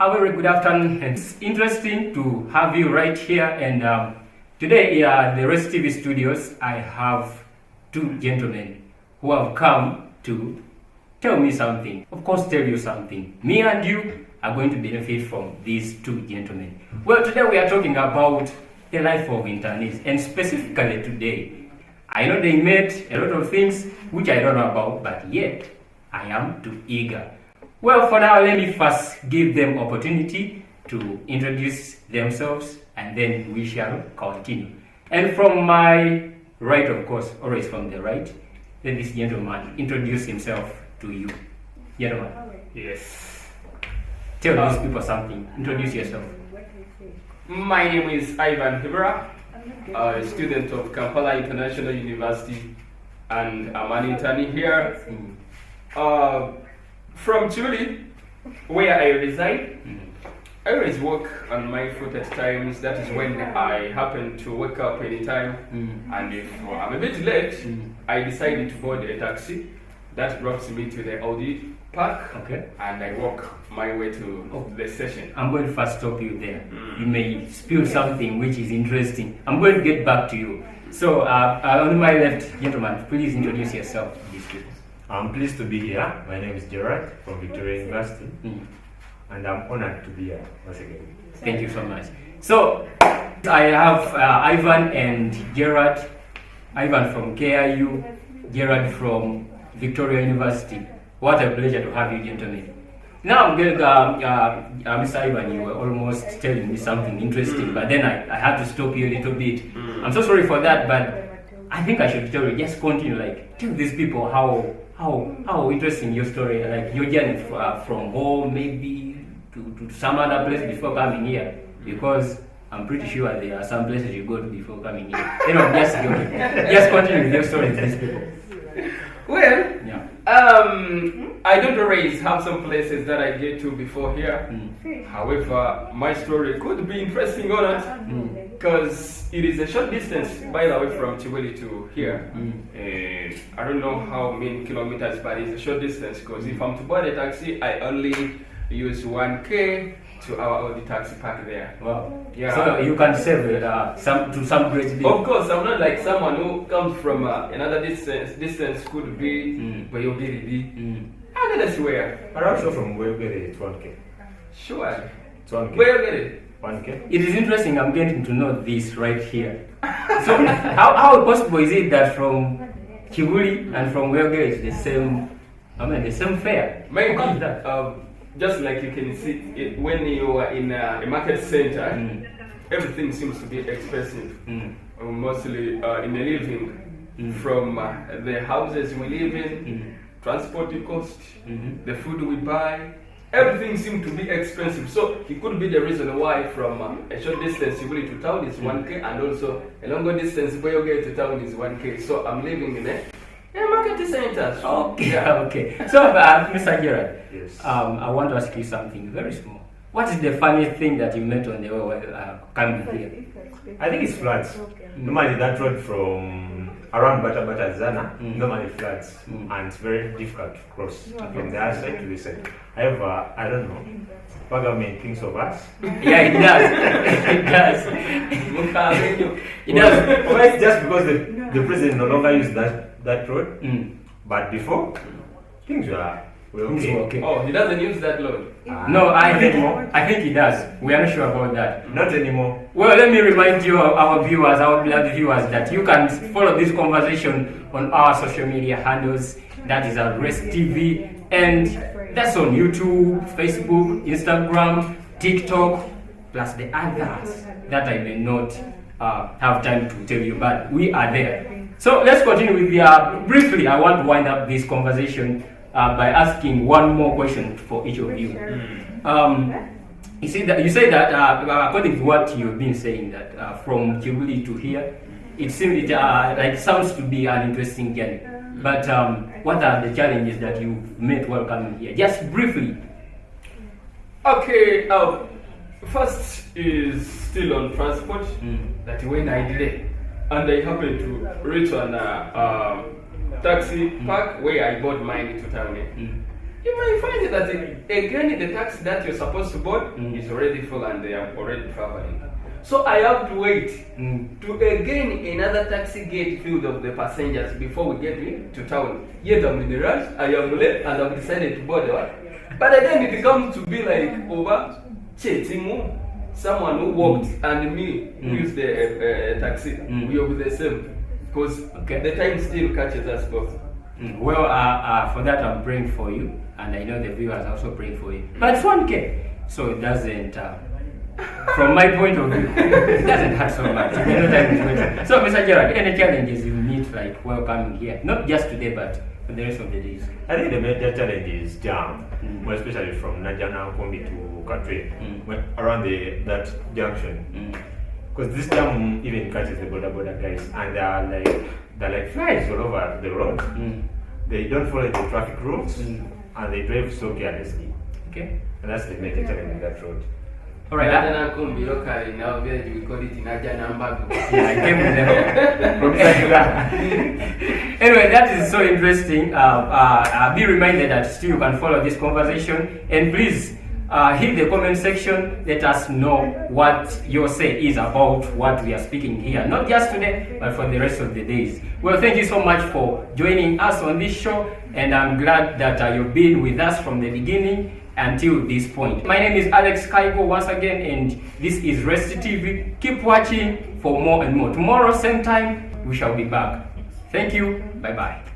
A very good afternoon. It's interesting to have you right here. And today, in the Rest TV studios, I have two gentlemen who have come to tell me something. Of course, tell you something. Me and you are going to benefit from these two gentlemen. Well, today we are talking about the life of internees, and specifically today, I know they made a lot of things which I don't know about, but yet I am too eager. Well, for now, let me first give them opportunity to introduce themselves, and then we shall continue. And from my right, of course, always from the right, let this gentleman introduce himself to you. Gentlemen. Yes. Tell these people something. Introduce yourself. My name is Ivan Hibera, a student of Kampala International University, and I'm an intern here. From Chile, where I reside, I always walk on my foot at times. That is when I happen to wake up anytime. And if I'm a bit late, I decided to board a taxi that drops me to the Audi Park. Okay. And I walk my way to the station. I'm going to first stop you there. You may spill something which is interesting. I'm going to get back to you. So, on my left, gentlemen, please introduce yourself to these people. I'm pleased to be here. My name is Gerard from Victoria University, and I'm honored to be here once again. Thank you so much. So, I have Ivan and Gerard. Ivan from KIU, Gerard from Victoria University. What a pleasure to have you, gentlemen. Now, I'm going to, Mr. Ivan, you were almost telling me something interesting, but then I had to stop you a little bit. I'm so sorry for that, but I think I should tell you, just continue, like, tell these people how interesting your story, like your journey from home, maybe to some other place before coming here, because I'm pretty sure there are some places you go to before coming here. You know, just joking. Just continue with your story with these people. Well, Yeah. I don't always have some places that I get to before here. However, my story could be interesting or not, because it is a short distance, by the way, from Chiweli to here. I don't know how many kilometers, but it's a short distance, because if I'm to board a taxi, I only use 1K to our the taxi park there. Wow. Yeah. So you can save some great deal. Of course, I'm not like someone who comes from another distance. Distance could be Bayogiri. I don't swear. But also from where you get it, it's 1K. Sure. It's 1K. Where you get it? 1K. It is interesting. I'm getting to know this right here. So how possible is it that from Kibuli and from Wyoge it's the same? I mean, the same fare. Maybe How is that? just like you can see it, when you are in a market center, everything seems to be expensive. Mostly in the living, from the houses we live in, transport cost, the food we buy. Everything seems to be expensive, so it could be the reason why from a short distance Chibuli to town is 1K, and also a longer distance Boyoge to town is 1K. So I'm living in a market center. Okay, yeah. Okay. So, Mr. Gerard, Yes. I want to ask you something very small. What is the funniest thing that you met on the way while coming here? I think it's floods. Normally that road from around Bata Zana, normally floods, and it's very difficult to cross from the other side to this side. However, I don't know what government thinks of us. Yeah, it does. It does. It does. Well, it's just because the president no longer uses that road, but before things were okay. Oh, he doesn't use that load. No, I think he does. We are not sure about that. Not anymore. Well, let me remind you, our viewers, our beloved viewers, that you can follow this conversation on our social media handles. That is at Rest TV, and that's on YouTube, Facebook, Instagram, TikTok, plus the others that I may not have time to tell you, but we are there. So let's continue with briefly. I want to wind up this conversation by asking one more question for each of you. You say that according to what you've been saying, that from Kibuli to here, it seems like sounds to be an interesting journey. But what are the challenges that you've met while coming here? Just briefly. Okay. First is still on transport. That when I delay, and I happened to reach on taxi park where I bought mine to town. you might find that again the taxi that you're supposed to board is already full and they are already traveling. So I have to wait to again another taxi get filled of the passengers before we get to town. Yet I'm in a rush, I am late, and I've decided to board the one. But again it comes to be like over chasing someone who walked and me who used the taxi. We are the same because the time still catches us both. Well, for that I'm praying for you, and I know the viewers also praying for you. But it's 1K, so it doesn't. From my point of view, it doesn't hurt so much. So, Mr. Gerard, any challenges you meet like while coming here? Not just today, but for the rest of the days. I think the major challenge is jam, more especially from Najana Kombi to Katwe, around that junction. Because this jam even catches the border guys, and they're like flies all over the road. They don't follow the traffic rules, and they drive so carelessly. Okay. And that's the major challenge in that road. All right. Najana Kombi locally, in our village we call it Najana Mbago. Yeah, I came with them. Anyway, that is so interesting. Be reminded that still you can follow this conversation, and please hit the comment section. Let us know what your say is about what we are speaking here, not just today, but for the rest of the days. Well, thank you so much for joining us on this show, and I'm glad that you've been with us from the beginning until this point. My name is Alex Kaigo once again, and this is Rest TV. Keep watching for more and more. Tomorrow, same time, we shall be back. Thank you. Bye-bye.